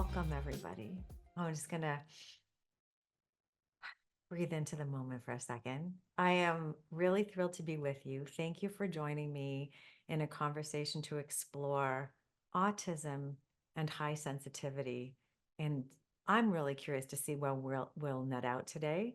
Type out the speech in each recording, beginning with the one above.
Welcome, everybody. I'm just going to breathe into the moment for a second. I am really thrilled to be with you. Thank you for joining me in a conversation to explore autism and high sensitivity. And I'm really curious to see where we'll net out today.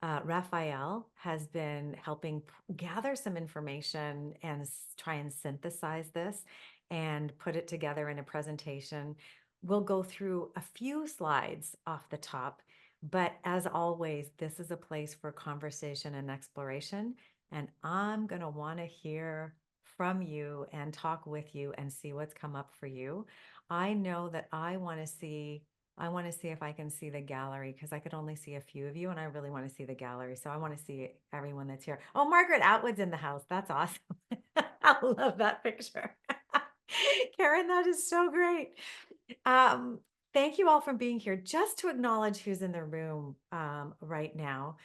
Raphael has been helping gather some information and try and synthesize this and put it together in a presentation. We'll go through a few slides off the top, but as always, this is a place for conversation and exploration. And I'm going to want to hear from you and talk with you and see what's come up for you. I know that I want to see if I can see the gallery because I could only see a few of you and I really want to see the gallery. So I want to see everyone that's here. Oh, Margaret Atwood's in the house. That's awesome. I love that picture. Karen, that is so great. Um, Thank you all for being here. Just to acknowledge who's in the room right now.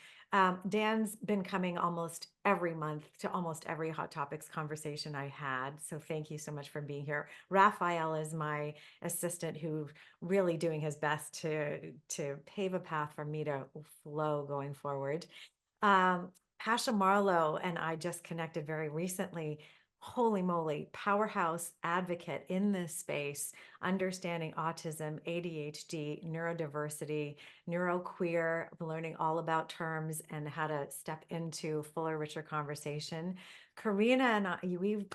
Dan's been coming almost every month to almost every Hot Topics conversation I had. So thank you so much for being here. Raphael is my assistant who really doing his best to pave a path for me to flow going forward. Um, Pasha Marlowe and I just connected very recently. Holy moly, powerhouse advocate in this space, understanding autism, ADHD, neurodiversity, neuroqueer, learning all about terms and how to step into fuller, richer conversation. Karina and I,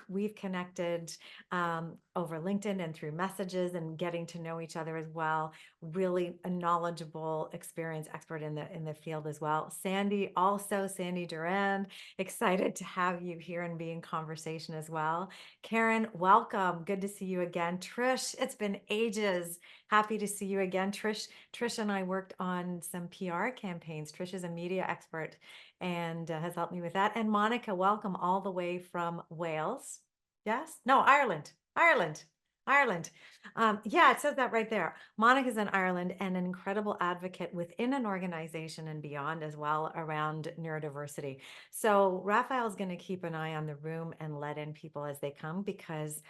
we've connected over LinkedIn and through messages and getting to know each other as well. Really a knowledgeable, experienced expert in the field as well. Sandy Durand, excited to have you here and be in conversation as well. Karen, welcome. Good to see you again. Trish, it's been ages. Happy to see you again. Trish and I worked on some PR campaigns. Trish is a media expert and has helped me with that. And Monica, welcome all the way from Wales. Yes? No, Ireland. Ireland. Yeah, it says that right there. Monica's in Ireland and an incredible advocate within an organization and beyond as well around neurodiversity. So Raphael's going to keep an eye on the room and let in people as they come because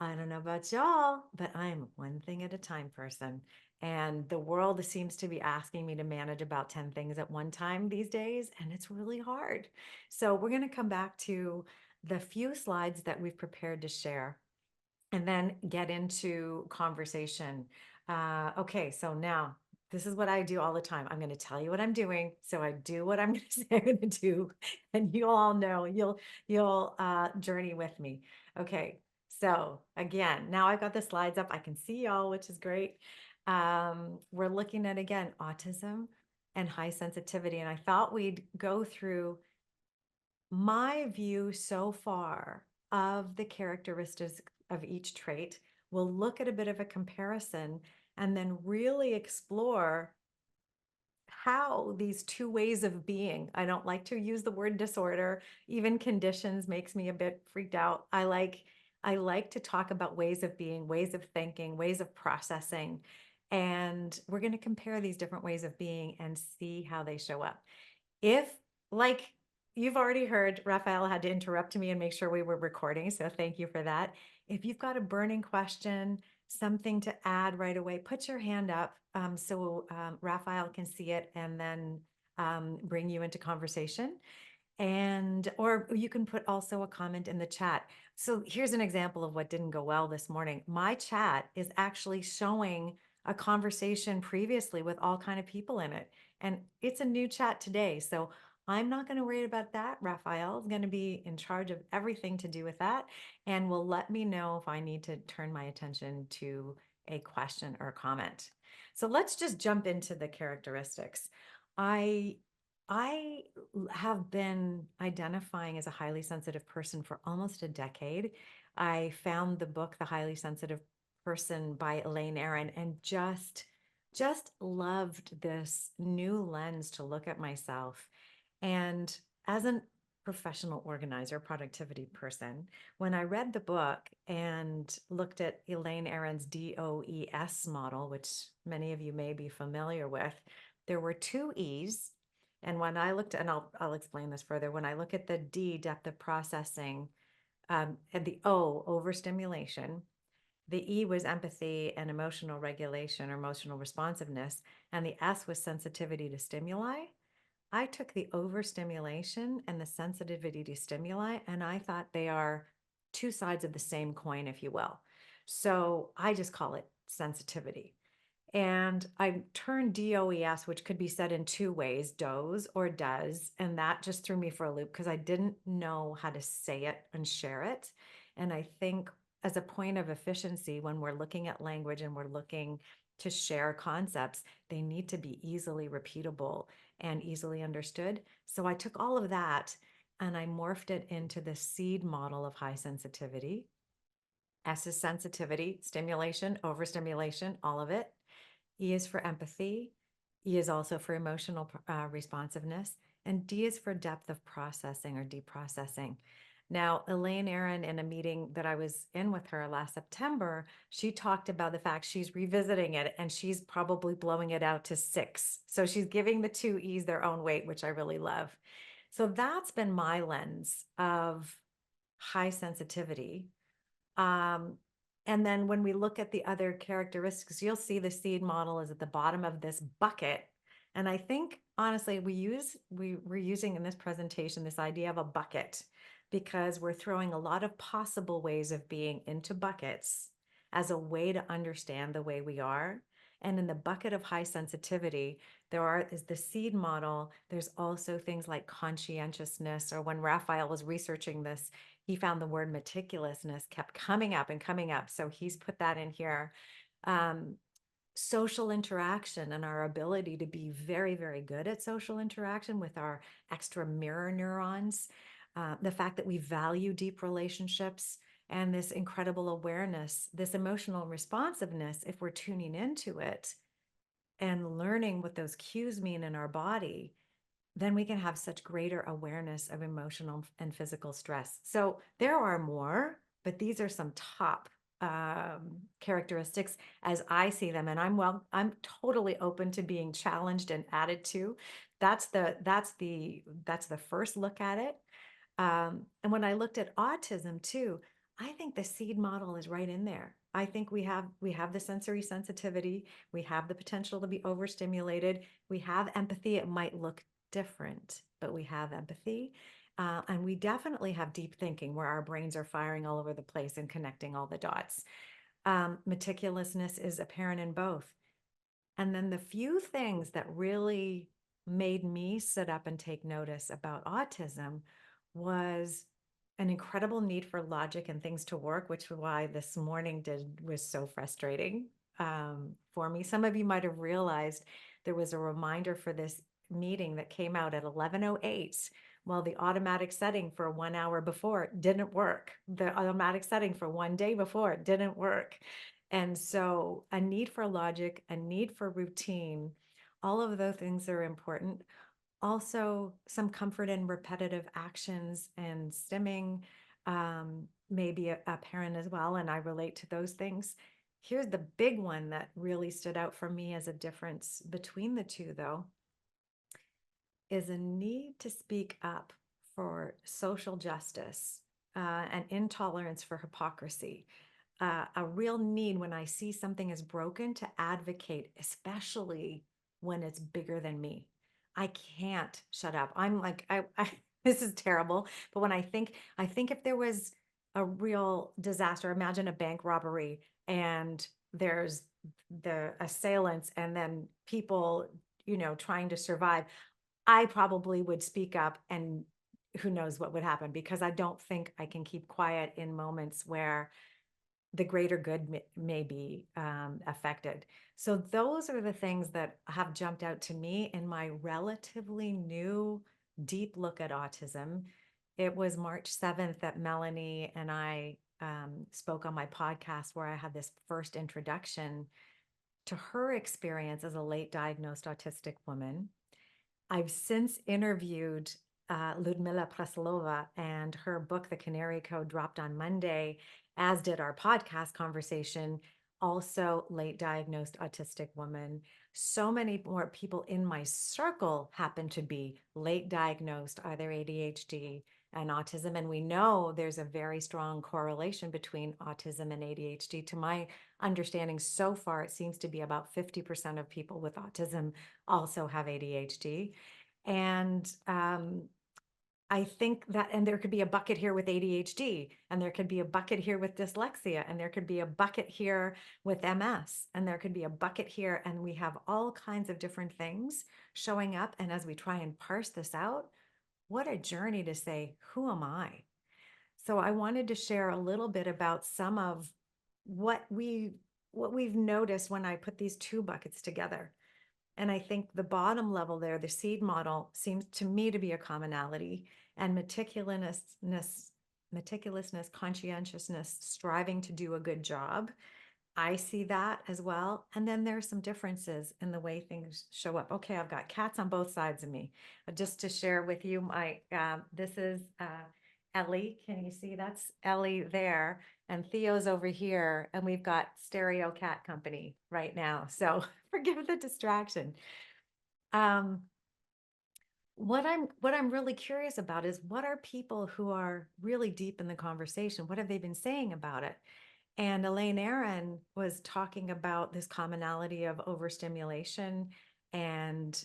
I don't know about y'all, but I'm one thing at a time person. And the world seems to be asking me to manage about 10 things at one time these days, and it's really hard. So we're going to come back to the few slides that we've prepared to share and then get into conversation. Okay, so now this is what I do all the time. I'm going to tell you what I'm doing. So I do what I'm going to say I'm going to do, and you all know you'll journey with me. Okay, so again, now I've got the slides up. I can see y'all, which is great. We're looking at again autism and high sensitivity, and I thought we'd go through my view so far of the characteristics of each trait. We'll look at a bit of a comparison and then really explore how these two ways of being, I don't like to use the word disorder, even conditions makes me a bit freaked out. I like to talk about ways of being, ways of thinking, ways of processing. And we're going to compare these different ways of being and see how they show up. If, like you've already heard, Raphael had to interrupt me and make sure we were recording. So thank you for that. If you've got a burning question, something to add right away, put your hand up so Raphael can see it and then bring you into conversation. And, or you can put also a comment in the chat. So here's an example of what didn't go well this morning. My chat is actually showing a conversation previously with all kind of people in it. And it's a new chat today. So I'm not going to worry about that. Raphael is going to be in charge of everything to do with that and will let me know if I need to turn my attention to a question or a comment. So let's just jump into the characteristics. I I have been identifying as a highly sensitive person for almost a decade. I found the book The Highly Sensitive Person by Elaine Aron and just loved this new lens to look at myself. And as a professional organizer, productivity person, when I read the book and looked at Elaine Aron's DOES model, which many of you may be familiar with, there were two E's. And when I looked, and I'll explain this further, when I look at the D, depth of processing, and the O, overstimulation, The E was empathy and emotional regulation or emotional responsiveness, and the S was sensitivity to stimuli. I took the overstimulation and the sensitivity to stimuli, and I thought they are two sides of the same coin, if you will. So I just call it sensitivity. And I turned DOES, which could be said in two ways, does or does. And that just threw me for a loop because I didn't know how to say it and share it. And I think as a point of efficiency, when we're looking at language and we're looking to share concepts, they need to be easily repeatable and easily understood. So I took all of that and I morphed it into the seed model of high sensitivity. S is sensitivity, stimulation, overstimulation, all of it. E is for empathy. E is also for emotional responsiveness. And D is for depth of processing or deep processing. Now, Elaine Aron, in a meeting that I was in with her last September, she talked about the fact she's revisiting it and she's probably blowing it out to 6. So she's giving the two E's their own weight, which I really love. So that's been my lens of high sensitivity. Um, and then when we look at the other characteristics, you'll see the seed model is at the bottom of this bucket. And I think honestly, we're using in this presentation this idea of a bucket because we're throwing a lot of possible ways of being into buckets as a way to understand the way we are. And in the bucket of high sensitivity, is the seed model. There's also things like conscientiousness, or when Raphael was researching this, he found the word meticulousness kept coming up and coming up. So he's put that in here. Um, Social interaction and our ability to be very, very good at social interaction with our extra mirror neurons. The fact that we value deep relationships and this incredible awareness, this emotional responsiveness, if we're tuning into it and learning what those cues mean in our body, then we can have such greater awareness of emotional and physical stress. So there are more, but these are some top characteristics as I see them. And I'm totally open to being challenged and added to. That's the first look at it. And when I looked at autism too, I think the seed model is right in there. I think we have the sensory sensitivity, we have the potential to be overstimulated, we have empathy. It might look different, but we have empathy. And we definitely have deep thinking where our brains are firing all over the place and connecting all the dots. Meticulousness is apparent in both. And then the few things that really made me sit up and take notice about autism was an incredible need for logic and things to work, which was why this morning was so frustrating for me. Some of you might have realized there was a reminder for this meeting that came out at 11:08. Well, the automatic setting for 1 hour before didn't work. The automatic setting for one day before didn't work. And so a need for logic, a need for routine, all of those things are important. Also, some comfort in repetitive actions and stimming may be apparent as well. And I relate to those things. Here's the big one that really stood out for me as a difference between the two, though, is a need to speak up for social justice and intolerance for hypocrisy. A real need when I see something is broken to advocate, especially when it's bigger than me. I can't shut up. I'm like, this is terrible. But when I think if there was a real disaster, imagine a bank robbery and there's the assailants and then people, trying to survive. I probably would speak up and who knows what would happen because I don't think I can keep quiet in moments where the greater good may be affected. So those are the things that have jumped out to me in my relatively new deep look at autism. It was March 7th that Melanie and I spoke on my podcast where I had this first introduction to her experience as a late diagnosed autistic woman. I've since interviewed Ludmila Preslova, and her book, The Canary Code, dropped on Monday, as did our podcast conversation. Also, late diagnosed autistic woman. So many more people in my circle happen to be late diagnosed, either ADHD, and autism. And we know there's a very strong correlation between autism and ADHD. To my understanding so far, it seems to be about 50% of people with autism also have ADHD. And I think that, and there could be a bucket here with ADHD, and there could be a bucket here with dyslexia, and there could be a bucket here with MS, and there could be a bucket here, and we have all kinds of different things showing up. And as we try and parse this out, what a journey to say, who am I? So I wanted to share a little bit about some of what we've noticed when I put these two buckets together. And I think the bottom level there, the seed model, seems to me to be a commonality, and meticulousness, conscientiousness, striving to do a good job. I see that as well. And then there's some differences in the way things show up. Okay, I've got cats on both sides of me. Just to share with you, this is Ellie. Can you see? That's Ellie there, and Theo's over here, and we've got stereo cat company right now. So forgive the distraction. Um, what I'm really curious about is, what are people who are really deep in the conversation? What have they been saying about it? And Elaine Aron was talking about this commonality of overstimulation and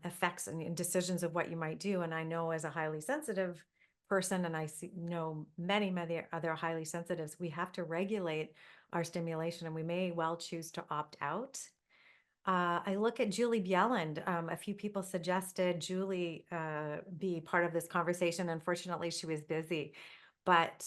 effects and decisions of what you might do. And I know, as a highly sensitive person, and know many other highly sensitives, we have to regulate our stimulation, and we may well choose to opt out. I look at Julie Bjelland. A few people suggested Julie be part of this conversation. Unfortunately, she was busy, but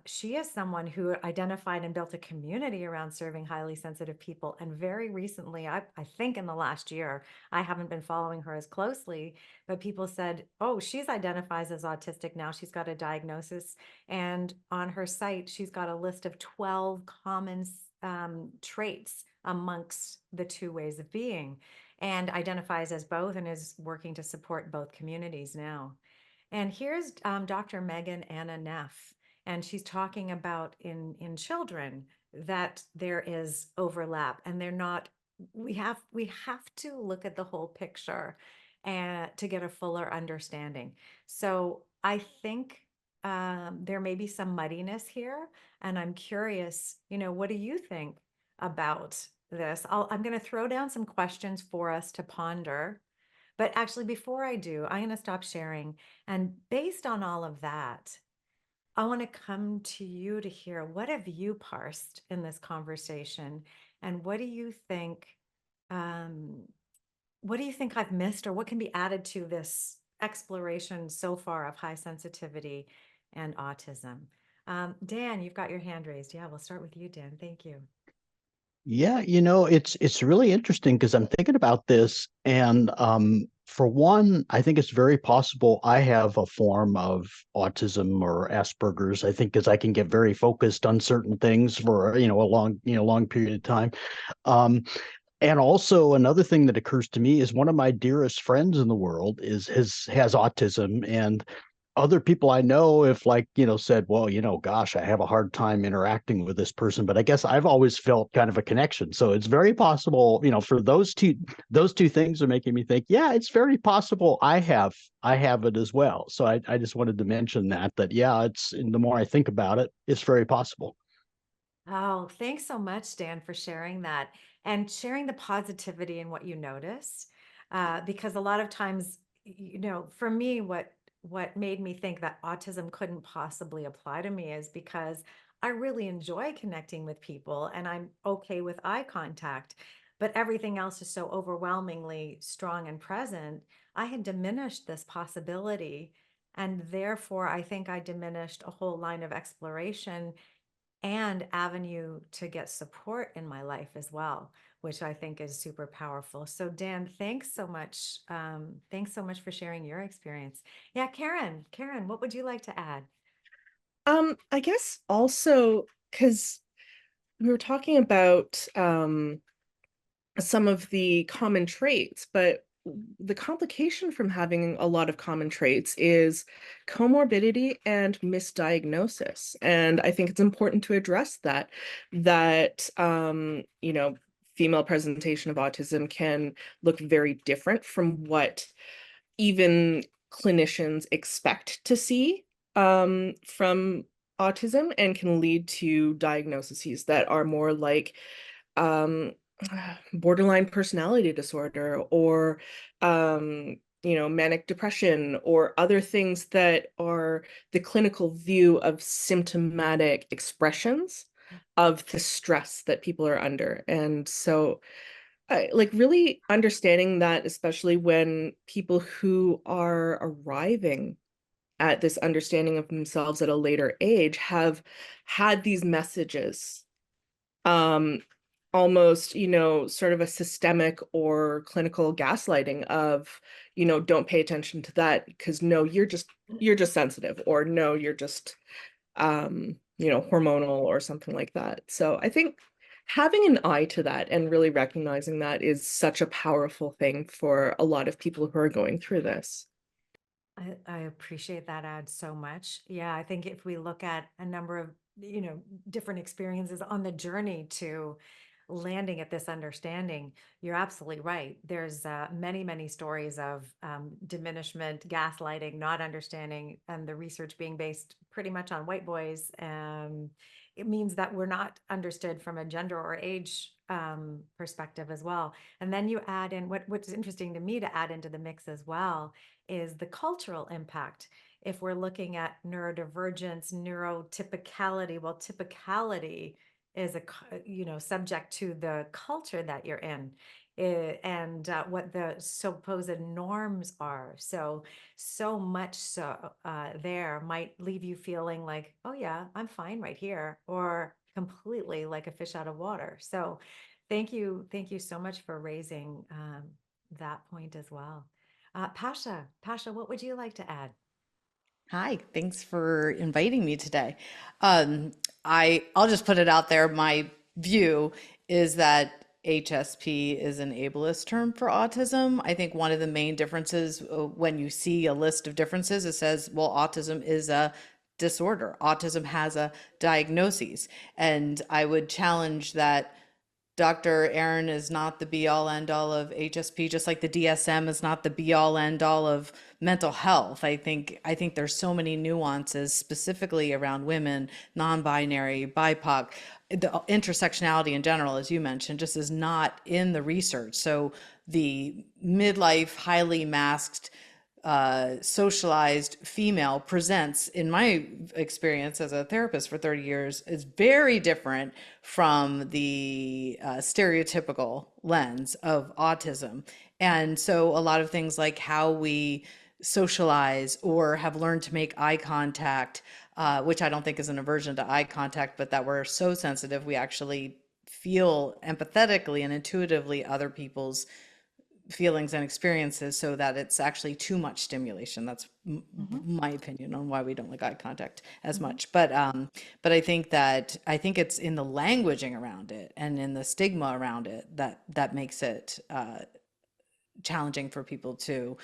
she is someone who identified and built a community around serving highly sensitive people. And very recently, I think in the last year, I haven't been following her as closely, but people said, oh, she's identifies as autistic now. She's got a diagnosis. And on her site, she's got a list of 12 common traits amongst the two ways of being, and identifies as both, and is working to support both communities now. And here's Dr. Megan Anna Neff, and she's talking about in children that there is overlap, and they're not. We have to look at the whole picture and to get a fuller understanding. So I think there may be some muddiness here, and I'm curious. What do you think about this? I'm going to throw down some questions for us to ponder. But actually, before I do, I'm going to stop sharing. And based on all of that, I want to come to you to hear, what have you parsed in this conversation? And what do you think? What do you think I've missed, or what can be added to this exploration so far of high sensitivity and autism? Dan, you've got your hand raised. Yeah, we'll start with you, Dan. Thank you. Yeah, it's really interesting because I'm thinking about this, and for one, I think it's very possible I have a form of autism or Asperger's. I think because I can get very focused on certain things for a long period of time. Um, and also another thing that occurs to me is one of my dearest friends in the world has autism, and other people I know have said, well, gosh, I have a hard time interacting with this person, but I guess I've always felt kind of a connection. So it's very possible, for those two things are making me think, yeah, it's very possible I have it as well. So I just wanted to mention that yeah, and the more I think about it, it's very possible. Oh, thanks so much, Dan, for sharing that and sharing the positivity in what you noticed. Because a lot of times, for me, what made me think that autism couldn't possibly apply to me is because I really enjoy connecting with people, and I'm okay with eye contact, but everything else is so overwhelmingly strong and present. I had diminished this possibility, and therefore I think I diminished a whole line of exploration and avenue to get support in my life as well, which I think is super powerful. So Dan, thanks so much. Thanks so much for sharing your experience. Yeah, Karen, what would you like to add? I guess also because we were talking about some of the common traits, but the complication from having a lot of common traits is comorbidity and misdiagnosis. And I think it's important to address that female presentation of autism can look very different from what even clinicians expect to see from autism, and can lead to diagnoses that are more like um, borderline personality disorder, or manic depression, or other things that are the clinical view of symptomatic expressions of the stress that people are under. And so like really understanding that, especially when people who are arriving at this understanding of themselves at a later age have had these messages, um, almost, sort of a systemic or clinical gaslighting of, don't pay attention to that, because no, you're just sensitive, or no, you're just hormonal or something like that. So I think having an eye to that and really recognizing that is such a powerful thing for a lot of people who are going through this. I appreciate that ad so much. Yeah, I think if we look at a number of, different experiences on the journey to landing at this understanding, you're absolutely right. There's many, many stories of diminishment, gaslighting, not understanding, and the research being based pretty much on white boys. It means that we're not understood from a gender or age perspective as well. And then you add in what's interesting to me to add into the mix as well is the cultural impact. If we're looking at neurodivergence, neurotypicality, well, typicality is subject to the culture that you're in, and what the supposed norms are. So much so there might leave you feeling like, oh yeah, I'm fine right here, or completely like a fish out of water. So thank you so much for raising that point as well. Pasha, what would you like to add? Hi, thanks for inviting me today. Um, I'll just put it out there. My view is that HSP is an ableist term for autism. I think one of the main differences when you see a list of differences, it says, well, autism is a disorder. Autism has a diagnosis. And I would challenge that Dr. Aaron is not the be all end all of HSP, just like the DSM is not the be all end all of mental health. I think there's so many nuances specifically around women, non-binary, BIPOC. The intersectionality in general, as you mentioned, just is not in the research. So the midlife, highly masked, socialized female presents, in my experience as a therapist for 30 years, is very different from the stereotypical lens of autism. And so a lot of things like how we socialize or have learned to make eye contact, which I don't think is an aversion to eye contact, but that we're so sensitive, we actually feel empathetically and intuitively other people's feelings and experiences, so that it's actually too much stimulation. That's Mhm, my opinion on why we don't like eye contact as mhm, much. But I think it's in the languaging around it and in the stigma around it that makes it challenging for people to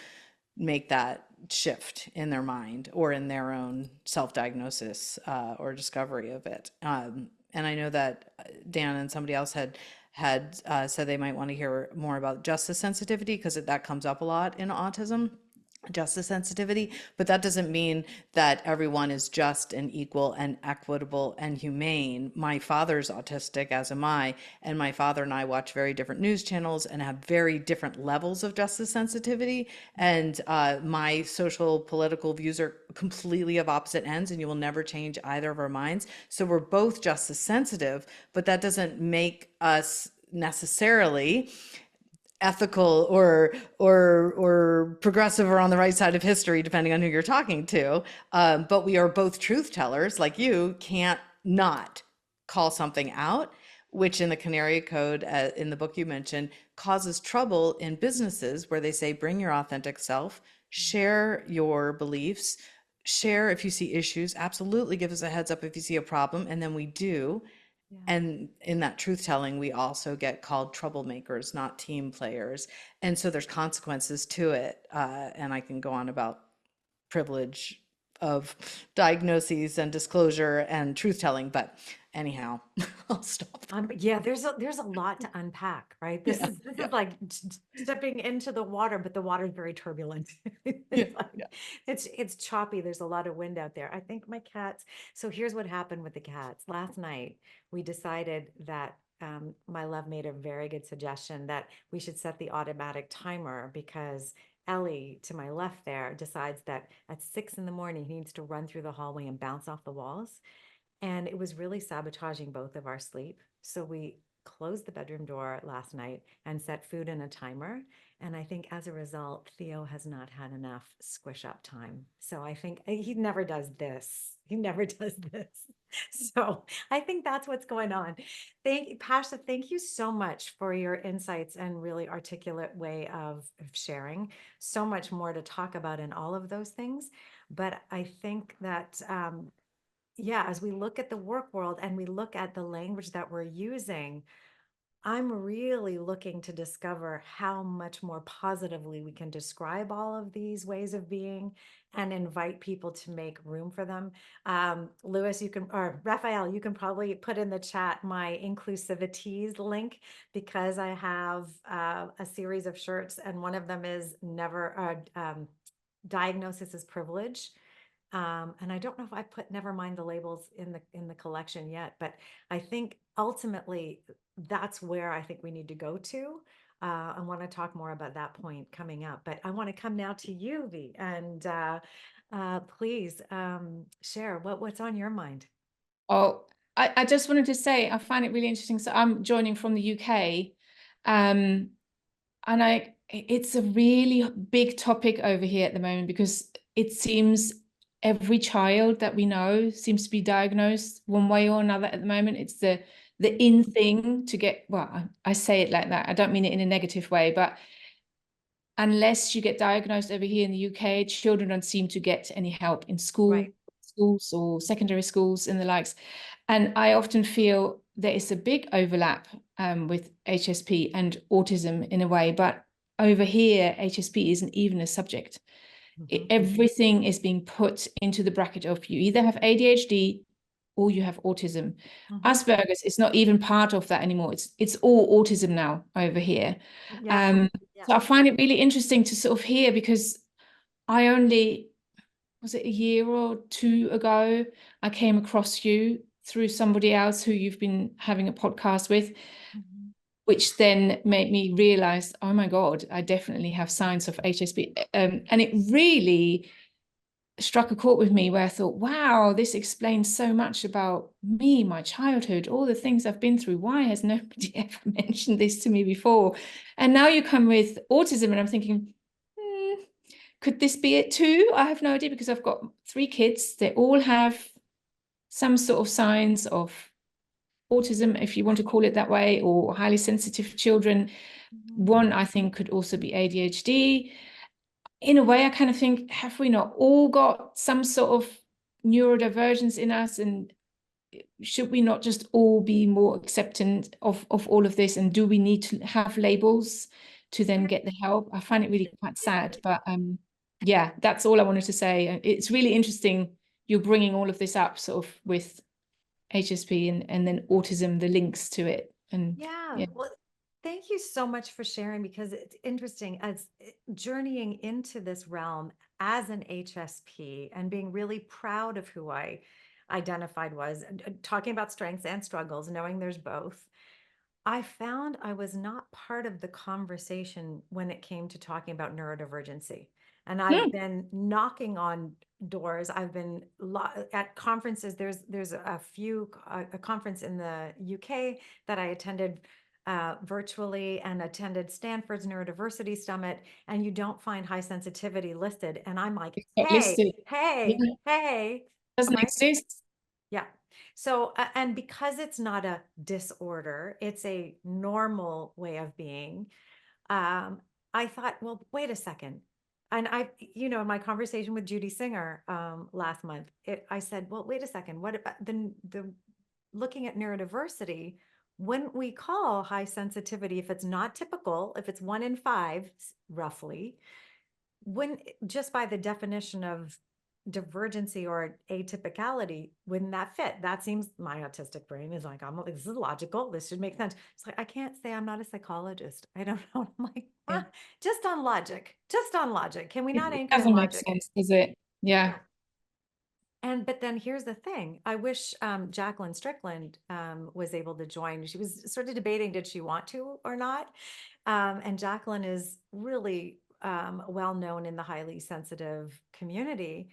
make that shift in their mind or in their own self-diagnosis or discovery of it. And I know that Dan and somebody else had said they might want to hear more about justice sensitivity, because that comes up a lot in autism, justice sensitivity, but that doesn't mean that everyone is just and equal and equitable and humane. My father's autistic, as am I, and my father and I watch very different news channels and have very different levels of justice sensitivity. And my social political views are completely of opposite ends, and you will never change either of our minds. So we're both justice sensitive, but that doesn't make us necessarily ethical or progressive or on the right side of history, depending on who you're talking to. But we are both truth tellers. Like, you can't not call something out, which in the Canary Code, in the book you mentioned, causes trouble in businesses where they say, bring your authentic self, share your beliefs, share if you see issues, absolutely give us a heads up if you see a problem, and then we do. yeah. And in that truth telling, we also get called troublemakers, not team players. And so there's consequences to it. And I can go on about privilege of diagnoses and disclosure and truth telling. But anyhow, I'll stop. Yeah, there's a lot to unpack, right? This Yeah, is yeah, like stepping into the water, but the water is very turbulent. yeah, It's like, yeah. it's choppy. There's a lot of wind out there. I think my cats. So here's what happened with the cats. Last night, we decided that my love made a very good suggestion that we should set the automatic timer because Ellie, to my left there, decides that at 6 in the morning, he needs to run through the hallway and bounce off the walls. And it was really sabotaging both of our sleep. So we closed the bedroom door last night and set food in a timer. And I think as a result, Theo has not had enough squish up time. So I think he never does this. He never does this. So I think that's what's going on. Pasha, thank you so much for your insights and really articulate way of sharing. So much more to talk about in all of those things. But I think that yeah, as we look at the work world and we look at the language that we're using, I'm really looking to discover how much more positively we can describe all of these ways of being and invite people to make room for them. Lewis, or Raphael, you can probably put in the chat my inclusivities link because I have a series of shirts and one of them is diagnosis is privilege. And I don't know if I put never mind the labels in the collection yet, but I think ultimately that's where I think we need to go to. I want to talk more about that point coming up, but I want to come now to you, V, and please share what's on your mind. Oh, I just wanted to say I find it really interesting. So I'm joining from the UK, and it's a really big topic over here at the moment because it seems every child that we know seems to be diagnosed one way or another at the moment. It's the in thing to get, well, I say it like that. I don't mean it in a negative way, but unless you get diagnosed over here in the UK, children don't seem to get any help in schools or secondary schools and the likes. And I often feel there is a big overlap with HSP and autism in a way, but over here, HSP isn't even a subject. Everything is being put into the bracket of you either have ADHD or you have autism. Asperger's is not even part of that anymore. It's all autism now over here. Yeah. So I find it really interesting to sort of hear because I only, was it a year or two ago, I came across you through somebody else who you've been having a podcast with, which then made me realize, oh my God, I definitely have signs of HSP. And it really struck a chord with me where I thought, wow, this explains so much about me, my childhood, all the things I've been through. Why has nobody ever mentioned this to me before? And now you come with autism and I'm thinking, could this be it too? I have no idea because I've got 3 kids. They all have some sort of signs of autism, if you want to call it that way, or highly sensitive children. One, I think, could also be ADHD. In a way, I kind of think, have we not all got some sort of neurodivergence in us? And should we not just all be more acceptant of all of this? And do we need to have labels to then get the help? I find it really quite sad, but yeah, that's all I wanted to say. It's really interesting you're bringing all of this up sort of with HSP and then autism, the links to it. And Yeah. Well, thank you so much for sharing because it's interesting as journeying into this realm as an HSP and being really proud of who I identified was, talking about strengths and struggles, knowing there's both. I found I was not part of the conversation when it came to talking about neurodivergency. And I've been knocking on doors. I've been at conferences. There's a conference in the UK that I attended virtually and attended Stanford's Neurodiversity Summit, and you don't find high sensitivity listed. And I'm like, hey, doesn't right? exist. Yeah. So, and because it's not a disorder, it's a normal way of being. I thought, well, wait a second. And in my conversation with Judy Singer last month, I said, well, wait a second. What about the looking at neurodiversity? Wouldn't we call high sensitivity, if it's not typical, if it's 1 in 5, roughly, when just by the definition of divergency or atypicality, wouldn't that fit? That seems, my autistic brain is like, this is logical. This should make sense. It's like, I can't say I'm not a psychologist. I don't know. I'm like, Yeah. just on logic, just on logic. Can we not It anchor in doesn't make logic? sense, does it? Yeah. But then here's the thing. I wish Jacqueline Strickland was able to join. She was sort of debating, did she want to or not? And Jacqueline is really well known in the highly sensitive community.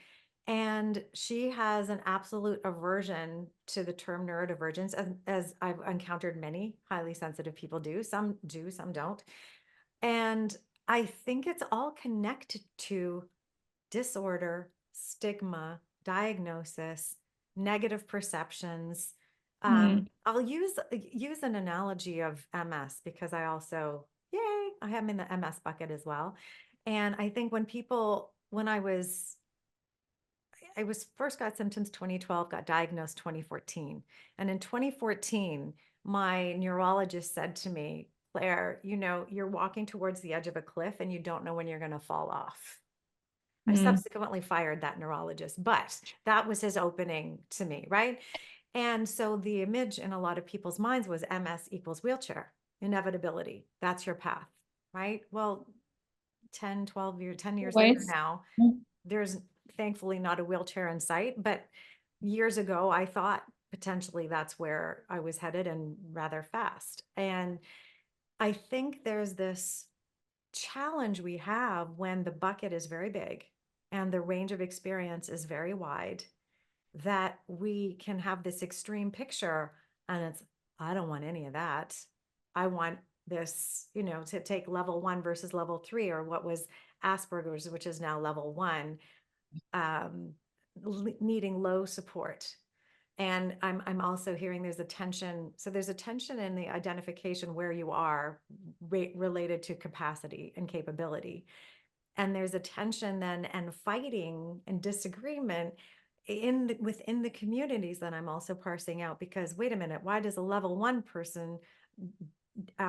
And she has an absolute aversion to the term neurodivergence, as I've encountered many highly sensitive people do. Some do, some don't. And I think it's all connected to disorder, stigma, diagnosis, negative perceptions. I'll use an analogy of MS because I also, yay, I am in the MS bucket as well. And I think when I was first got symptoms 2012, got diagnosed 2014. And in 2014, my neurologist said to me, Claire, you're walking towards the edge of a cliff and you don't know when you're going to fall off. I subsequently fired that neurologist, but that was his opening to me, right? And so the image in a lot of people's minds was MS equals wheelchair, inevitability. That's your path, right? Well, 10 years later Always. now, Mm. there's thankfully not a wheelchair in sight, but years ago, I thought potentially that's where I was headed, and rather fast. And I think there's this challenge we have when the bucket is very big and the range of experience is very wide, that we can have this extreme picture and it's, I don't want any of that. I want this, to take level 1 versus level 3, or what was Asperger's, which is now level 1, needing low support. And I'm also hearing there's a tension. So there's a tension in the identification where you are related to capacity and capability. And there's a tension then and fighting and disagreement within the communities that I'm also parsing out, because wait a minute, why does a level 1 person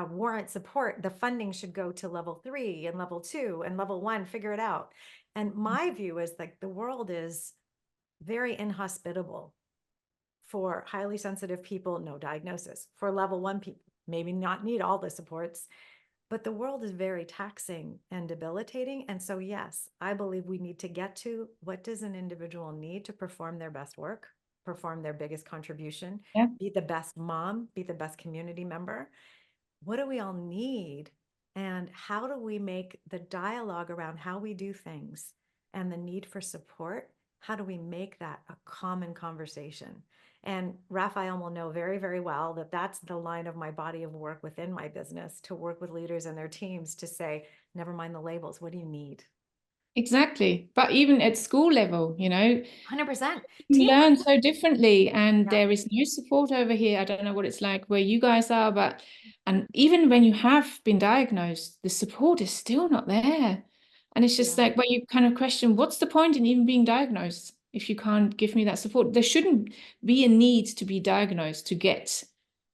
warrant support? The funding should go to level 3 and level 2 and level 1, figure it out. And my view is like the world is very inhospitable for highly sensitive people, no diagnosis. For level 1 people, maybe not need all the supports, but the world is very taxing and debilitating. And so, yes, I believe we need to get to what does an individual need to perform their best work, perform their biggest contribution, Yeah. be the best mom, be the best community member. What do we all need? And how do we make the dialogue around how we do things and the need for support? How do we make that a common conversation? And Raphael will know very, very well that that's the line of my body of work within my business, to work with leaders and their teams to say, never mind the labels, what do you need? Exactly. But even at school level, 100%. you Teamwork. learn so differently, and Yeah. there is no support over here. I don't know what it's like where you guys are, and even when you have been diagnosed, the support is still not there. And it's just Yeah. like when you kind of question, what's the point in even being diagnosed if you can't give me that support? There shouldn't be a need to be diagnosed to get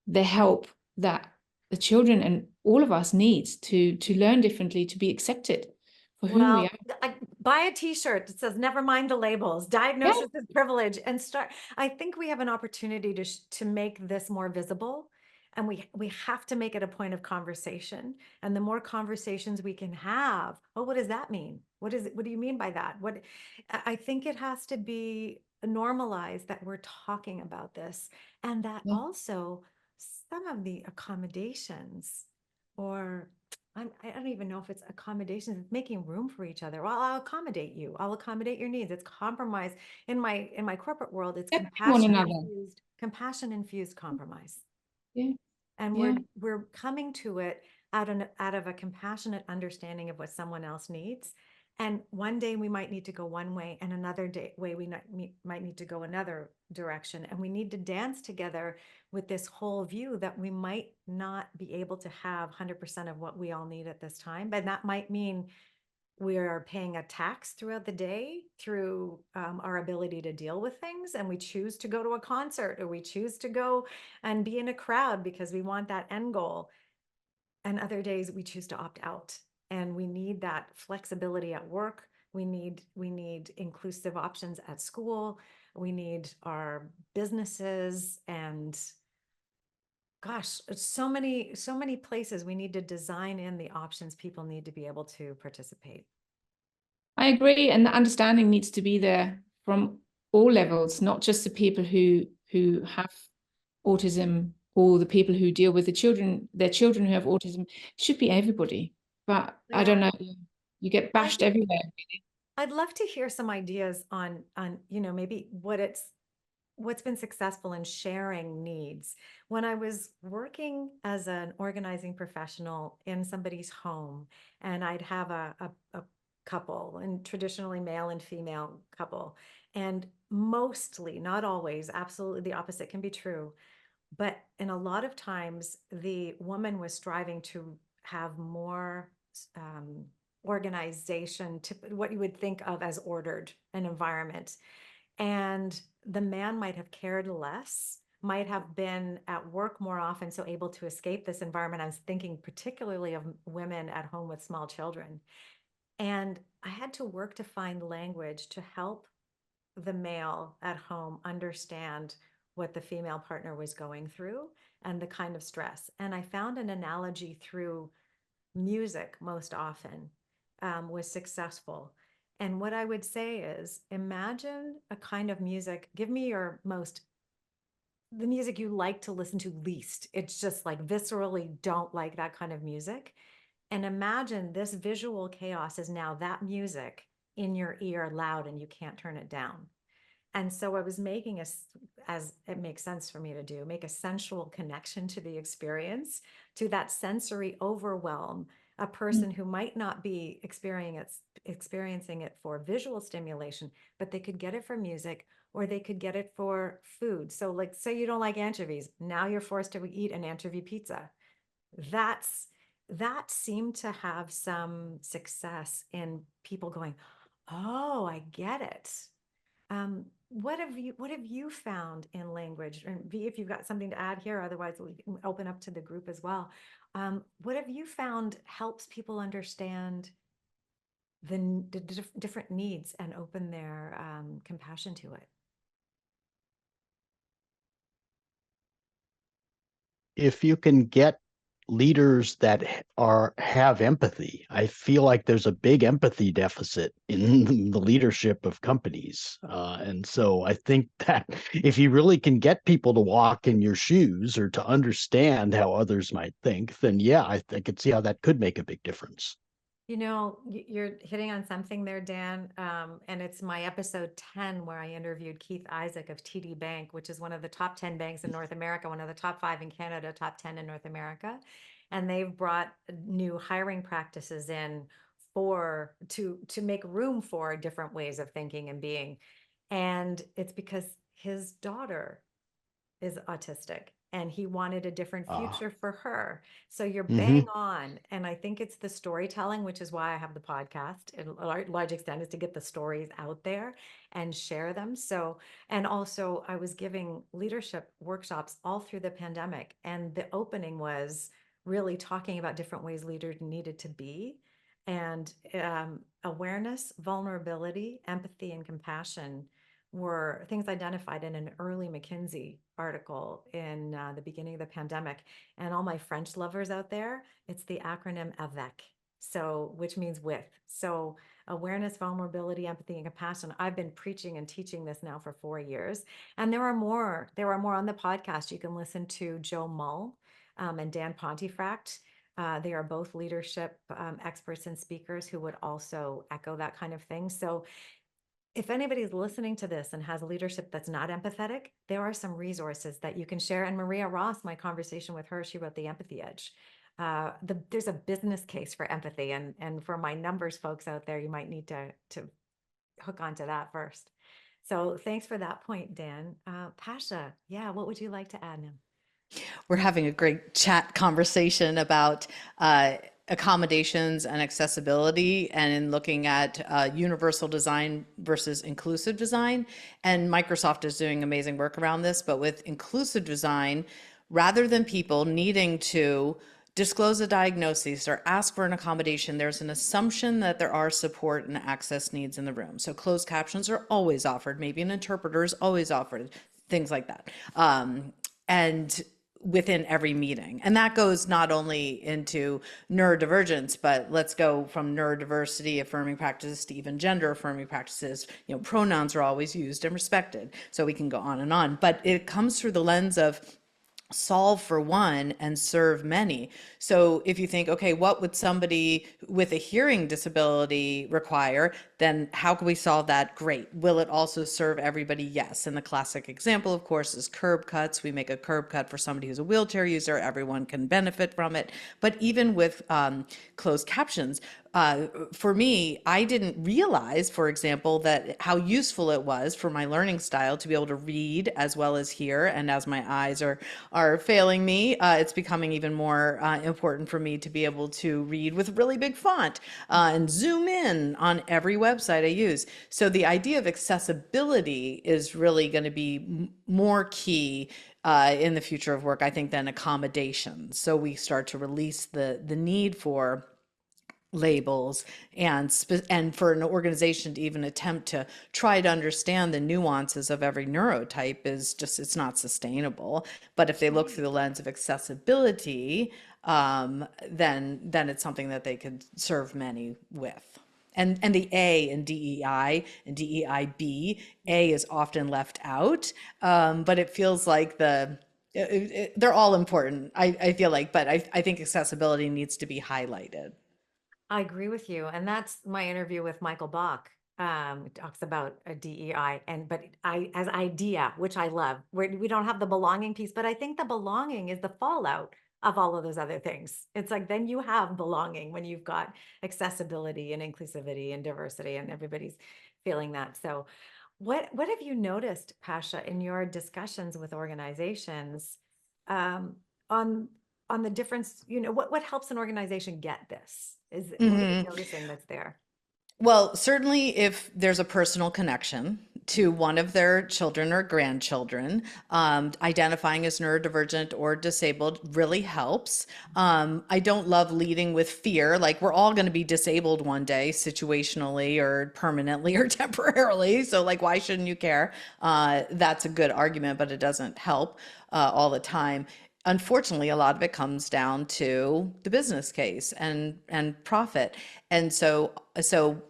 the help that the children and all of us need to learn differently, to be accepted for who we Well, are. buy a t-shirt that says, never mind the labels, diagnosis is privilege, and start. I think we have an opportunity to make this more visible, and we have to make it a point of conversation. And the more conversations we can have, oh, what does that mean? What do you mean by that? I think it has to be normalized that we're talking about this, and that Yeah. also some of the accommodations, or I don't even know if it's accommodations, it's making room for each other. Well, I'll accommodate you. I'll accommodate your needs. It's compromise. In my corporate world, it's One another. compassion infused compromise. Yeah. And Yeah. we're coming to it out of a compassionate understanding of what someone else needs. And one day we might need to go one way, and another way we might need to go another direction. And we need to dance together with this whole view that we might not be able to have 100% of what we all need at this time. But that might mean we are paying a tax throughout the day through our ability to deal with things. And we choose to go to a concert, or we choose to go and be in a crowd because we want that end goal. And other days we choose to opt out. And we need that flexibility at work We need inclusive options at school. We need our businesses, and gosh, so many places we need to design in the options people need to be able to participate. I agree, and the understanding needs to be there from all levels, not just the people who have autism or the people who deal with their children who have autism. It should be everybody. But I don't know, you get bashed everywhere. I'd love to hear some ideas on maybe what's been successful in sharing needs. When I was working as an organizing professional in somebody's home, and I'd have a couple, and traditionally male and female couple, and mostly, not always, absolutely the opposite can be true, but in a lot of times the woman was striving to have more organization, to what you would think of as ordered an environment, and the man might have cared less, might have been at work more often, so able to escape this environment. I was thinking particularly of women at home with small children. And I had to work to find language to help the male at home understand what the female partner was going through and the kind of stress. And I found an analogy through music most often was successful. And what I would say is, imagine a kind of music, give me the music you like to listen to least. It's just like viscerally don't like that kind of music. And imagine this visual chaos is now that music in your ear loud and you can't turn it down. And so I was making as it makes sense for me to do, make a sensual connection to the experience, to that sensory overwhelm. A person who might not be experiencing it for visual stimulation, but they could get it for music, or they could get it for food. So like, say you don't like anchovies, now you're forced to eat an anchovy pizza. That seemed to have some success in people going, oh, I get it. What have you found in language? And V, if you've got something to add here, otherwise we can open up to the group as well. What have you found helps people understand the different needs and open their compassion to it? If you can get leaders that have empathy, I feel like there's a big empathy deficit in the leadership of companies. And so I think that if you really can get people to walk in your shoes or to understand how others might think, then yeah, I could see how that could make a big difference. You know, you're hitting on something there, Dan. And it's my episode 10 where I interviewed Keith Isaac of TD Bank, which is one of the top 10 banks in North America, one of the top 5 in Canada, top 10 in North America. And they've brought new hiring practices in to make room for different ways of thinking and being. And it's because his daughter is autistic and he wanted a different future for her. So you're bang on. And I think it's the storytelling, which is why I have the podcast in a large extent, is to get the stories out there and share them. So, and also I was giving leadership workshops all through the pandemic. And the opening was really talking about different ways leaders needed to be. And awareness, vulnerability, empathy, and compassion were things identified in an early McKinsey article in the beginning of the pandemic. And all my French lovers out there, it's the acronym AVEC, so which means with. So awareness, vulnerability, empathy, and compassion. I've been preaching and teaching this now for 4 years. And there are more on the podcast. You can listen to Joe Mull and Dan Pontefract. They are both leadership experts and speakers who would also echo that kind of thing. So if anybody's listening to this and has leadership that's not empathetic, there are some resources that you can share. And Maria Ross, my conversation with her, she wrote The Empathy Edge. There's a business case for empathy. And for my numbers folks out there, you might need to hook onto that first. So thanks for that point, Dan. Pasha, yeah, what would you like to add now? We're having a great chat conversation about accommodations and accessibility, and in looking at universal design versus inclusive design. And Microsoft is doing amazing work around this, but with inclusive design, rather than people needing to disclose a diagnosis or ask for an accommodation, there's an assumption that there are support and access needs in the room. So closed captions are always offered, maybe an interpreter is always offered, things like that. And within every meeting. And that goes not only into neurodivergence, but let's go from neurodiversity affirming practices to even gender affirming practices. You know, pronouns are always used and respected. So we can go on and on, but it comes through the lens of solve for one and serve many. So if you think, okay, what would somebody with a hearing disability require? Then how can we solve that? Great. Will it also serve everybody? Yes. And the classic example, of course, is curb cuts. We make a curb cut for somebody who's a wheelchair user. Everyone can benefit from it. But even with closed captions, for me, I didn't realize, for example, that how useful it was for my learning style to be able to read as well as hear. And as my eyes are failing me, it's becoming even more important for me to be able to read with really big font and zoom in on every website I use. So the idea of accessibility is really going to be more key in the future of work, I think, than accommodations. So we start to release the need for labels and for an organization to even attempt to try to understand the nuances of every neurotype is just, it's not sustainable. But if they look through the lens of accessibility, then it's something that they could serve many with. And the A in DEI and DEIB, A is often left out, but it feels like they're all important, I feel like, but I think accessibility needs to be highlighted. I agree with you. And that's my interview with Michael Bach. It talks about a DEI but as idea, which I love, where we don't have the belonging piece, but I think the belonging is the fallout of all of those other things. It's like, then you have belonging when you've got accessibility and inclusivity and diversity and everybody's feeling that. So what have you noticed, Pasha, in your discussions with organizations, on the difference, what helps an organization get this? What are you noticing that's there? Well, certainly if there's a personal connection to one of their children or grandchildren, identifying as neurodivergent or disabled really helps. I don't love leading with fear, like we're all going to be disabled one day, situationally or permanently or temporarily. So like, why shouldn't you care? That's a good argument, but it doesn't help all the time. Unfortunately, a lot of it comes down to the business case and profit. And so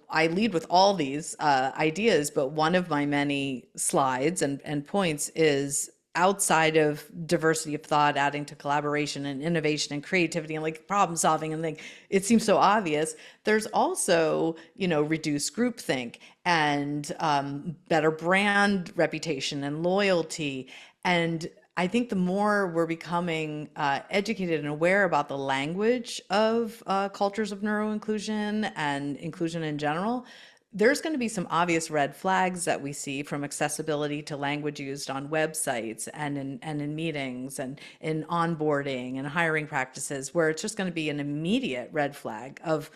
I lead with all these ideas, but one of my many slides and points is outside of diversity of thought, adding to collaboration and innovation and creativity and like problem solving, and like it seems so obvious. There's also, reduced groupthink and better brand reputation and loyalty. And I think the more we're becoming educated and aware about the language of cultures of neuroinclusion and inclusion in general, there's going to be some obvious red flags that we see, from accessibility to language used on websites and in meetings and in onboarding and hiring practices, where it's just going to be an immediate red flag of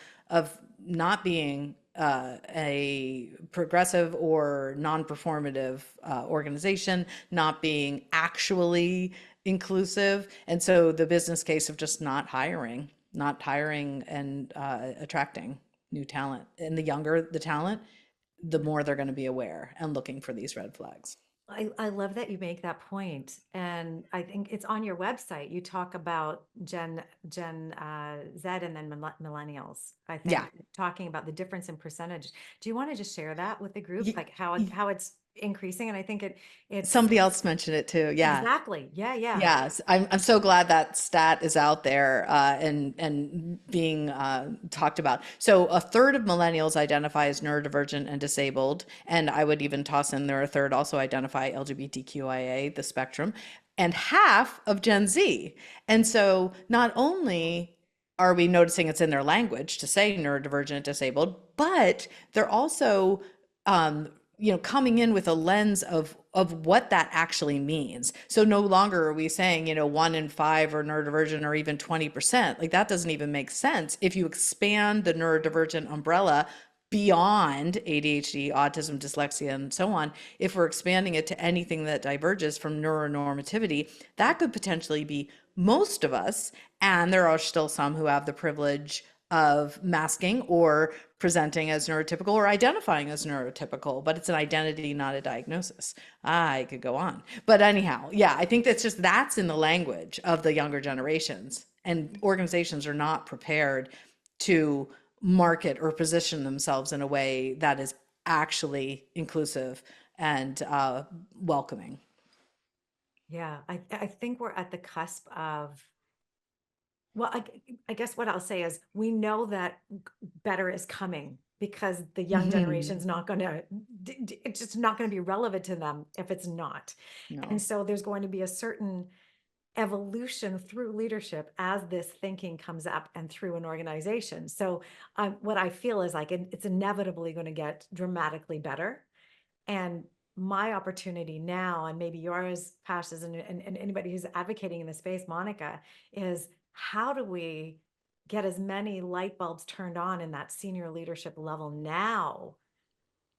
not being a progressive or non-performative organization, not being actually inclusive. And so the business case of just not hiring and attracting new talent. And the younger the talent, the more they're going to be aware and looking for these red flags. I love that you make that point. And I think it's on your website. You talk about Gen Z and then millennials, I think, Yeah. talking about the difference in percentage. Do you want to just share that with the group, Ye- like how it's increasing? And I think it's Somebody else mentioned it too. Yeah. exactly. Yeah. Yes, I'm so glad that stat is out there and being talked about. So a third of millennials identify as neurodivergent and disabled, and I would even toss in there a third also identify LGBTQIA, the spectrum, and half of Gen Z. And so not only are we noticing it's in their language to say neurodivergent, disabled, but they're also coming in with a lens of what that actually means. So no longer are we saying, 1 in 5 are neurodivergent or even 20%. Like that doesn't even make sense. If you expand the neurodivergent umbrella beyond ADHD, autism, dyslexia, and so on, if we're expanding it to anything that diverges from neuronormativity, that could potentially be most of us. And there are still some who have the privilege of masking or presenting as neurotypical or identifying as neurotypical, but it's an identity, not a diagnosis. I could go on. But anyhow, yeah, I think that's in the language of the younger generations. And organizations are not prepared to market or position themselves in a way that is actually inclusive and welcoming. Yeah, I think we're at the cusp of, well, I guess what I'll say is we know that better is coming because the young generation's not going to, it's just not going to be relevant to them if it's not. No. And so there's going to be a certain evolution through leadership as this thinking comes up and through an organization. So what I feel is like it's inevitably going to get dramatically better. And my opportunity now, and maybe yours, Pasha's, and anybody who's advocating in the space, Monica, is how do we get as many light bulbs turned on in that senior leadership level now?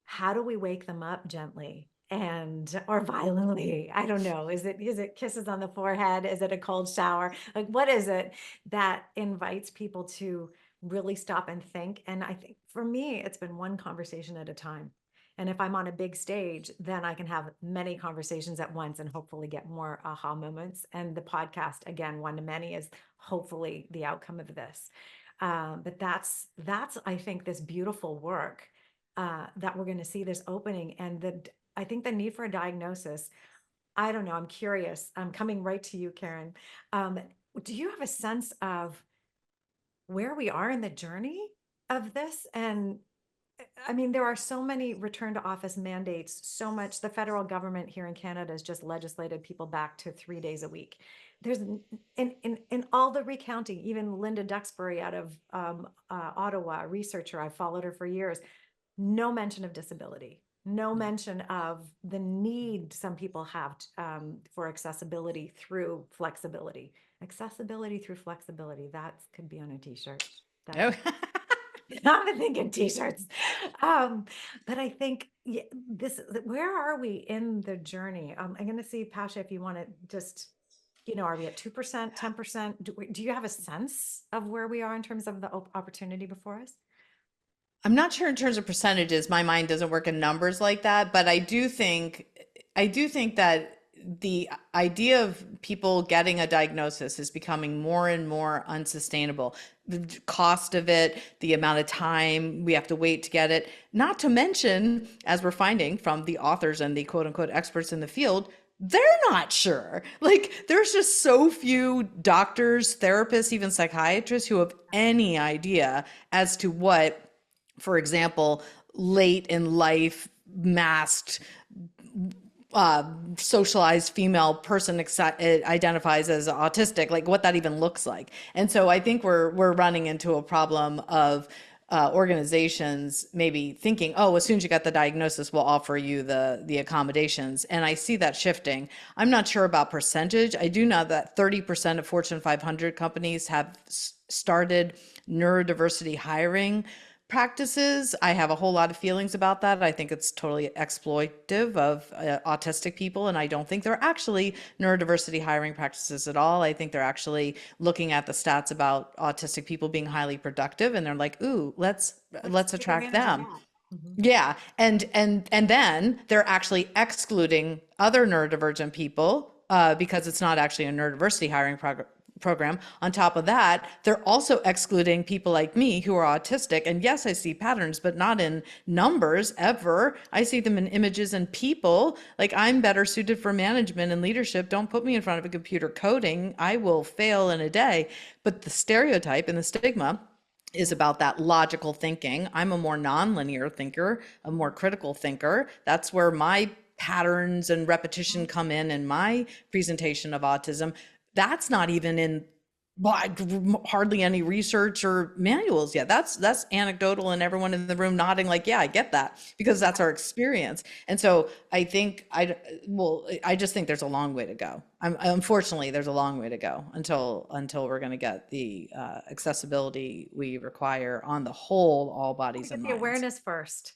How do we wake them up gently and or violently? I don't know. Is it kisses on the forehead? Is it a cold shower? Like, what is it that invites people to really stop and think? And I think for me, it's been one conversation at a time. And if I'm on a big stage, then I can have many conversations at once and hopefully get more aha moments. And the podcast, again, one to many, is hopefully the outcome of this. But that's I think this beautiful work that we're going to see this opening, and I think the need for a diagnosis. I don't know. I'm curious. I'm coming right to you, Karen. Do you have a sense of where we are in the journey of this? And I mean, there are so many return to office mandates, so much. The federal government here in Canada has just legislated people back to 3 days a week. There's in all the recounting, even Linda Duxbury out of Ottawa, a researcher, I followed her for years, no mention of disability, no mention of the need some people have for accessibility through flexibility. Accessibility through flexibility, that could be on a t-shirt. Oh. I'm thinking t-shirts. But I think where are we in the journey? I'm going to see, Pasha, if you want to just, are we at 2%, 10%? Do you have a sense of where we are in terms of the opportunity before us? I'm not sure in terms of percentages. My mind doesn't work in numbers like that, but I do think that the idea of people getting a diagnosis is becoming more and more unsustainable. The cost of it, the amount of time we have to wait to get it, not to mention, as we're finding from the authors and the quote unquote experts in the field, they're not sure. Like, there's just so few doctors, therapists, even psychiatrists who have any idea as to what, for example, late in life masked socialized female person identifies as autistic, like what that even looks like. And so I think we're running into a problem of organizations maybe thinking, oh, as soon as you got the diagnosis, we'll offer you the accommodations. And I see that shifting. I'm not sure about percentage. I do know that 30% of Fortune 500 companies have started neurodiversity hiring practices. I have a whole lot of feelings about that. I think it's totally exploitive of autistic people, and I don't think they're actually neurodiversity hiring practices at all. I think they're actually looking at the stats about autistic people being highly productive, and they're like, ooh, let's attract them. Yeah, and then they're actually excluding other neurodivergent people because it's not actually a neurodiversity hiring program. On top of that, they're also excluding people like me who are autistic. And yes, I see patterns, but not in numbers ever. I see them in images and people. Like, I'm better suited for management and leadership. Don't put me in front of a computer coding. I will fail in a day. But the stereotype and the stigma is about that logical thinking. I'm a more nonlinear thinker, a more critical thinker. That's where my patterns and repetition come in my presentation of autism. That's not even in hardly any research or manuals yet. That's anecdotal, and everyone in the room nodding like, yeah, I get that, because that's our experience. And so I think I just think there's a long way to go. Unfortunately, there's a long way to go until we're going to get the accessibility we require on the whole, all bodies and minds. The awareness first.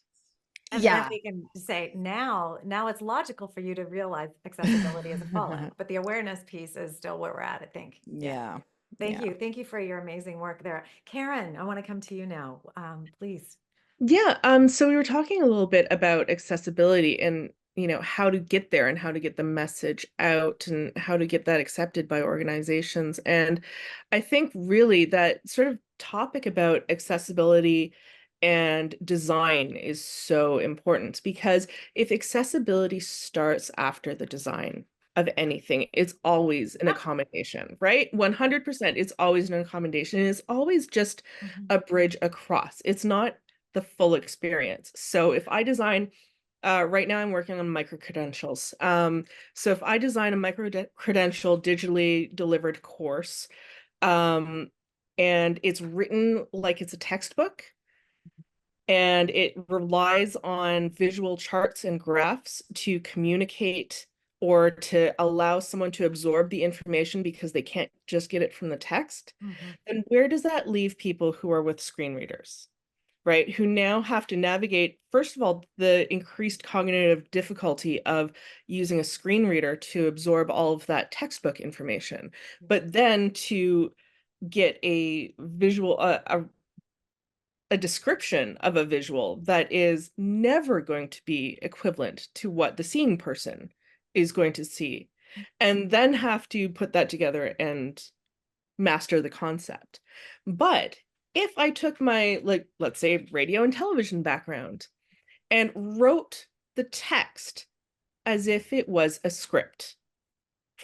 And then we can say now it's logical for you to realize accessibility is a fallout, but the awareness piece is still where we're at, I think. Yeah. Thank you. Thank you for your amazing work there. Karen, I want to come to you now. Please. Yeah, so we were talking a little bit about accessibility and, how to get there and how to get the message out and how to get that accepted by organizations. And I think really that sort of topic about accessibility and design is so important, because if accessibility starts after the design of anything, it's always an accommodation, right? 100%, it's always an accommodation. And it's always just a bridge across. It's not the full experience. So if I design, right now I'm working on micro credentials. So if I design a micro credential digitally delivered course, and it's written like it's a textbook, and it relies on visual charts and graphs to communicate or to allow someone to absorb the information because they can't just get it from the text, then where does that leave people who are with screen readers? Right, who now have to navigate, first of all, the increased cognitive difficulty of using a screen reader to absorb all of that textbook information, but then to get a visual, a description of a visual that is never going to be equivalent to what the seeing person is going to see, and then have to put that together and master the concept. But if I took my, like, let's say, radio and television background and wrote the text as if it was a script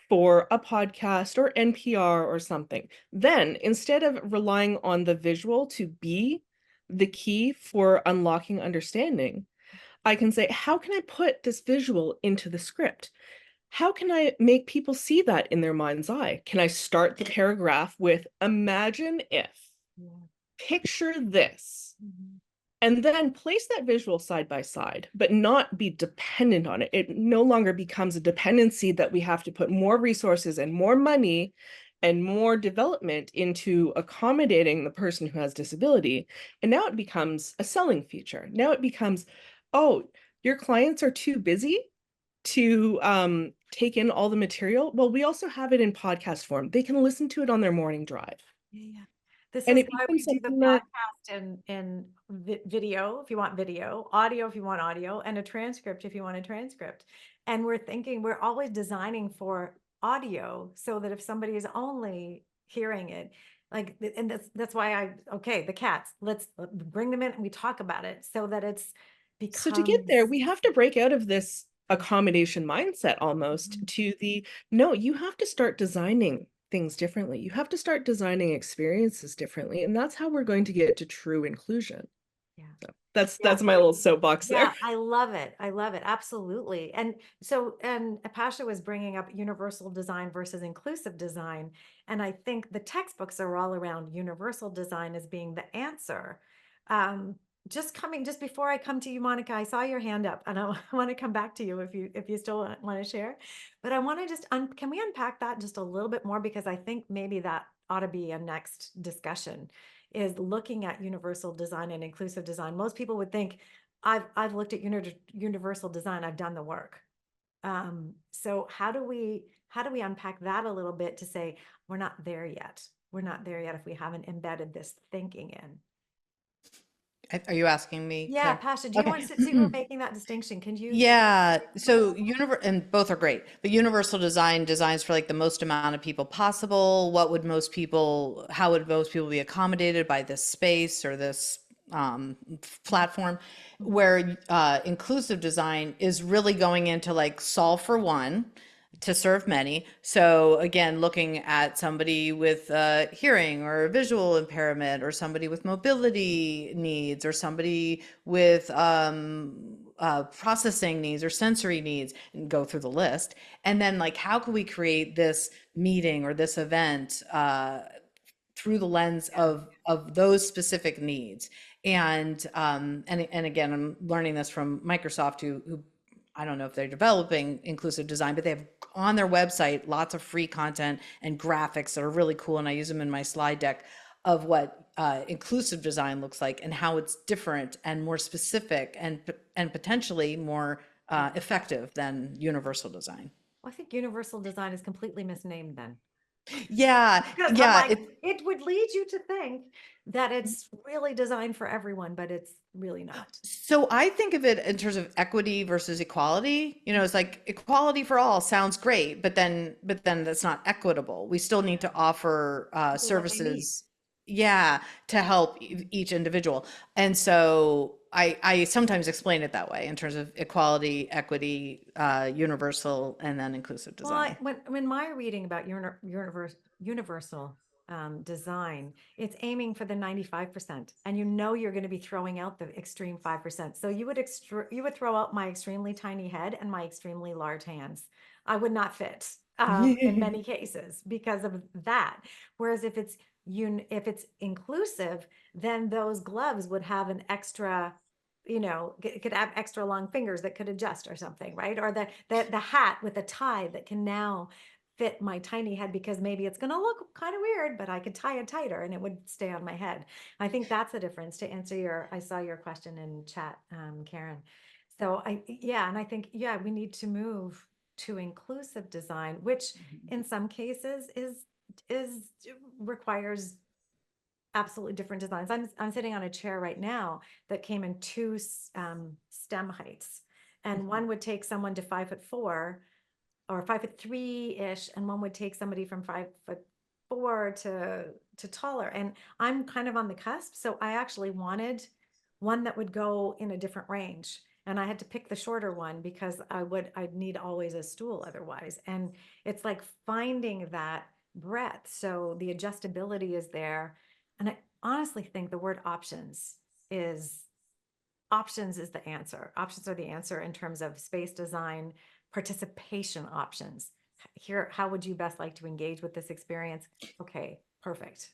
for a podcast or NPR or something, then instead of relying on the visual to be the key for unlocking understanding, I can say, how can I put this visual into the script? How can I make people see that in their mind's eye? Can I start the paragraph with imagine if, picture this, and then place that visual side by side, but not be dependent on it. It no longer becomes a dependency that we have to put more resources and more money and more development into accommodating the person who has disability. And now it becomes a selling feature. Now it becomes, oh, your clients are too busy to take in all the material. Well, we also have it in podcast form. They can listen to it on their morning drive. This And is it why we becomes do the something that, podcast in video, if you want video, audio, if you want audio, and a transcript, if you want a transcript. And we're always designing for audio so that if somebody is only hearing it, like, and that's why the cats, let's bring them in and we talk about it so that it's so to get there, becomes. we have to break out of this accommodation mindset almost to the, no, you have to start designing things differently. You have to start designing experiences differently. And that's how we're going to get to true inclusion. Yeah. So that's my little soapbox there. Yeah, I love it. I love it. Absolutely. And so, and Apasha was bringing up universal design versus inclusive design. And I think the textbooks are all around universal design as being the answer. Just before I come to you, Monica, I saw your hand up and I want to come back to you if you still want to share. But I want to just, can we unpack that just a little bit more? Because I think maybe that ought to be a next discussion, is looking at universal design and inclusive design. Most people would think, I've looked at universal design, I've done the work. So how do we unpack that a little bit to say we're not there yet? We're not there yet if we haven't embedded this thinking in. Are you asking me? Yeah, Claire? Pasha, do you want to see we're making that distinction? Can you? Yeah, so and both are great, but universal designs for like the most amount of people possible. How would most people be accommodated by this space or this platform? Where inclusive design is really going into like solve for one to serve many. So again, looking at somebody with hearing or visual impairment, or somebody with mobility needs, or somebody with processing needs or sensory needs, and go through the list. And then like, how can we create this meeting or this event through the lens of those specific needs? And again, I'm learning this from Microsoft, who I don't know if they're developing inclusive design, but they have on their website lots of free content and graphics that are really cool, and I use them in my slide deck of what inclusive design looks like and how it's different and more specific and potentially more effective than universal design. Well, I think universal design is completely misnamed then. Yeah, Because I'm yeah. like, it would lead you to think that it's really designed for everyone, but it's really not. So I think of it in terms of equity versus equality. You know, it's like equality for all sounds great, but then that's not equitable. We still need to offer People what they need. services, yeah, to help each individual. And so I sometimes explain it that way in terms of equality, equity, universal, and then inclusive design. Well, when my reading about universal design, it's aiming for the 95%, and you know you're going to be throwing out the extreme 5%. So you would throw out my extremely tiny head and my extremely large hands. I would not fit in many cases because of that. Whereas if it's inclusive, then those gloves would have an extra, you know, could have extra long fingers that could adjust or something, right? Or the hat with a tie that can now fit my tiny head, because maybe it's going to look kind of weird, but I could tie it tighter and it would stay on my head. I think that's the difference. To answer I saw your question in chat, Karen. So and I think, we need to move to inclusive design, which in some cases is requires absolutely different designs. I'm sitting on a chair right now that came in two stem heights, and one would take someone to 5'4" or 5'3" ish, and one would take somebody from 5'4" to taller. And I'm kind of on the cusp, so I actually wanted one that would go in a different range. And I had to pick the shorter one because I'd need always a stool otherwise. And it's like finding that breadth. So the adjustability is there. And I honestly think the word options is the answer. Options are the answer in terms of space design, participation options. Here, how would you best like to engage with this experience? Okay, perfect.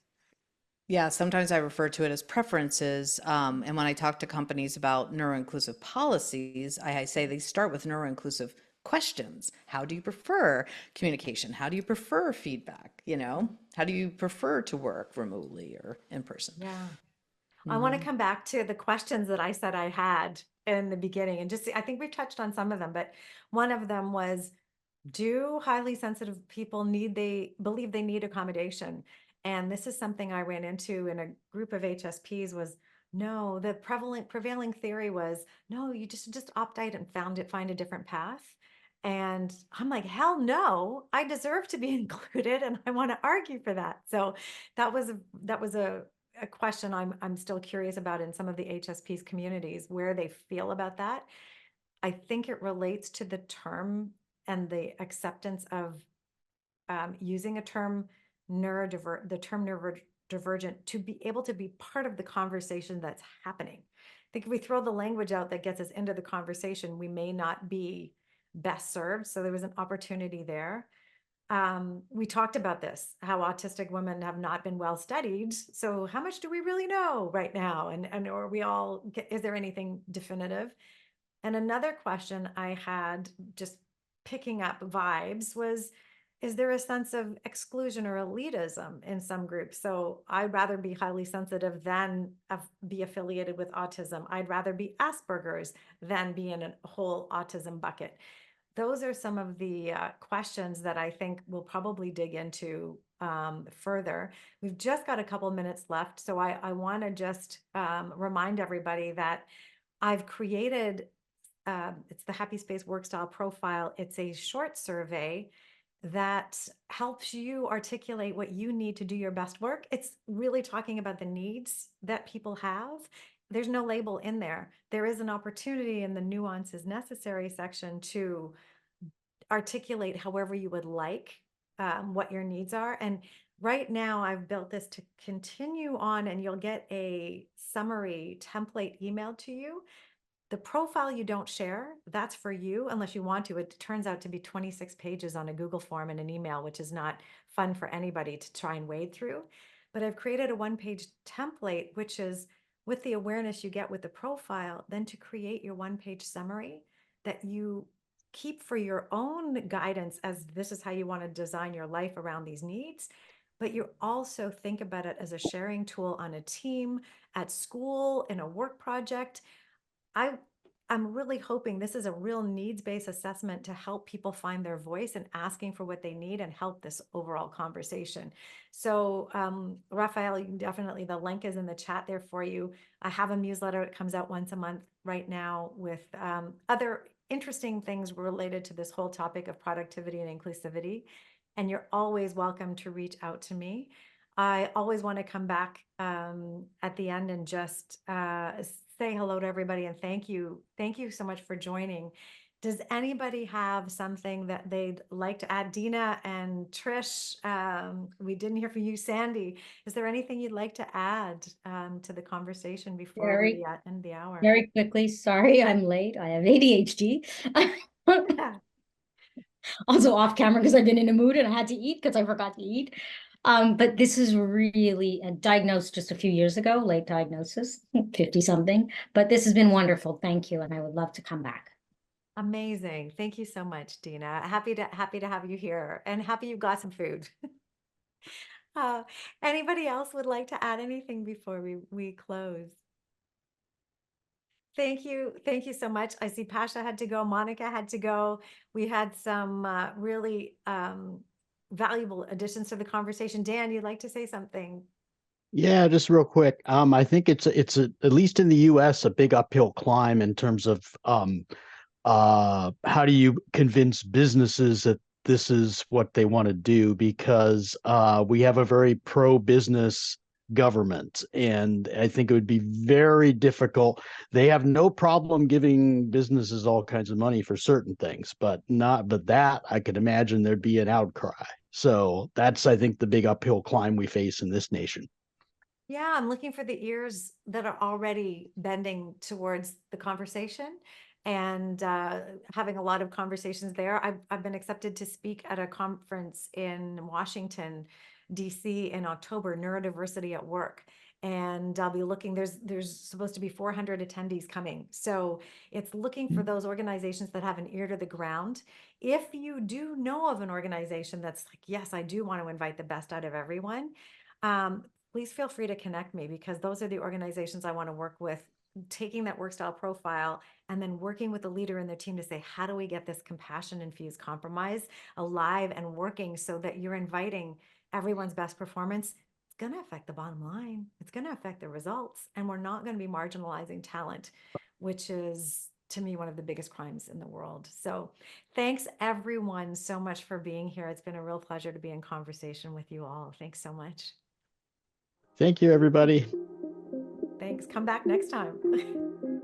Yeah, sometimes I refer to it as preferences. And when I talk to companies about neuro-inclusive policies, I say they start with neuro-inclusive questions. How do you prefer communication? How do you prefer feedback? You know, how do you prefer to work remotely or in person? Yeah. I want to Mhm. come back to the questions that I said I had in the beginning, and just, I think we've touched on some of them, but one of them was, do highly sensitive people believe they need accommodation? And this is something I ran into in a group of HSPs was, no, the prevailing theory was, no, you just opt out and find a different path. And I'm like, hell no, I deserve to be included, and I want to argue for that. So that was a question I'm still curious about in some of the HSPs communities, where they feel about that. I think it relates to the term and the acceptance of using the term neurodivergent to be able to be part of the conversation that's happening. I think if we throw the language out that gets us into the conversation, we may not be best served. So there was an opportunity there. We talked about this, how autistic women have not been well studied. So how much do we really know right now? And are we all, is there anything definitive? And another question I had, just picking up vibes, was, is there a sense of exclusion or elitism in some groups? So I'd rather be highly sensitive than be affiliated with autism. I'd rather be Asperger's than be in a whole autism bucket. Those are some of the questions that I think we'll probably dig into further. We've just got a couple minutes left, so I want to just remind everybody that I've created, it's the Happy Space Work Style Profile. It's a short survey that helps you articulate what you need to do your best work. It's really talking about the needs that people have. There's no label in there. There is an opportunity in the nuances necessary section to articulate however you would like what your needs are. And right now I've built this to continue on, and you'll get a summary template emailed to you. The profile you don't share, that's for you unless you want to. It turns out to be 26 pages on a Google form in an email, which is not fun for anybody to try and wade through. But I've created a one-page template, which is, with the awareness you get with the profile, then to create your one-page summary that you keep for your own guidance, as this is how you want to design your life around these needs. but you also think about it as a sharing tool on a team, at school, in a work project. I'm really hoping this is a real needs-based assessment to help people find their voice and asking for what they need and help this overall conversation. So, Raphael, you can definitely, the link is in the chat there for you. I have a newsletter. It comes out once a month right now with other interesting things related to this whole topic of productivity and inclusivity. And you're always welcome to reach out to me. I always want to come back at the end and just say hello to everybody and thank you. Thank you so much for joining. Does anybody have something that they'd like to add? Dina and Trish, we didn't hear from you. Sandy, is there anything you'd like to add to the conversation before we end the hour? Very quickly, sorry, I'm late. I have ADHD. Also off camera because I've been in a mood and I had to eat because I forgot to eat. But this is really diagnosed just a few years ago, late diagnosis, 50 something. But this has been wonderful. Thank you. And I would love to come back. Amazing. Thank you so much, Dina. Happy to have you here and happy you got some food. Anybody else would like to add anything before we close? Thank you. Thank you so much. I see Pasha had to go. Monica had to go. We had some really valuable additions to the conversation. Dan, you'd like to say something? Yeah, just real quick. I think it's at least in the US, a big uphill climb in terms of how do you convince businesses that this is what they want to do, because we have a very pro-business government, and I think it would be very difficult. They have no problem giving businesses all kinds of money for certain things, but that I could imagine there'd be an outcry. So that's, I think, the big uphill climb we face in this nation. Yeah, I'm looking for the ears that are already bending towards the conversation and having a lot of conversations there. I've been accepted to speak at a conference in Washington, DC in October, Neurodiversity at Work. And I'll be looking, there's supposed to be 400 attendees coming. So it's looking for those organizations that have an ear to the ground. If you do know of an organization that's like, yes, I do want to invite the best out of everyone, please feel free to connect me, because those are the organizations I want to work with, taking that work style profile and then working with the leader in their team to say, how do we get this compassion infused compromise alive and working so that you're inviting everyone's best performance? It's going to affect the bottom line. It's going to affect the results. And we're not going to be marginalizing talent, which is, to me, one of the biggest crimes in the world. So thanks everyone so much for being here. It's been a real pleasure to be in conversation with you all. Thanks so much. Thank you, everybody. Thanks. Come back next time.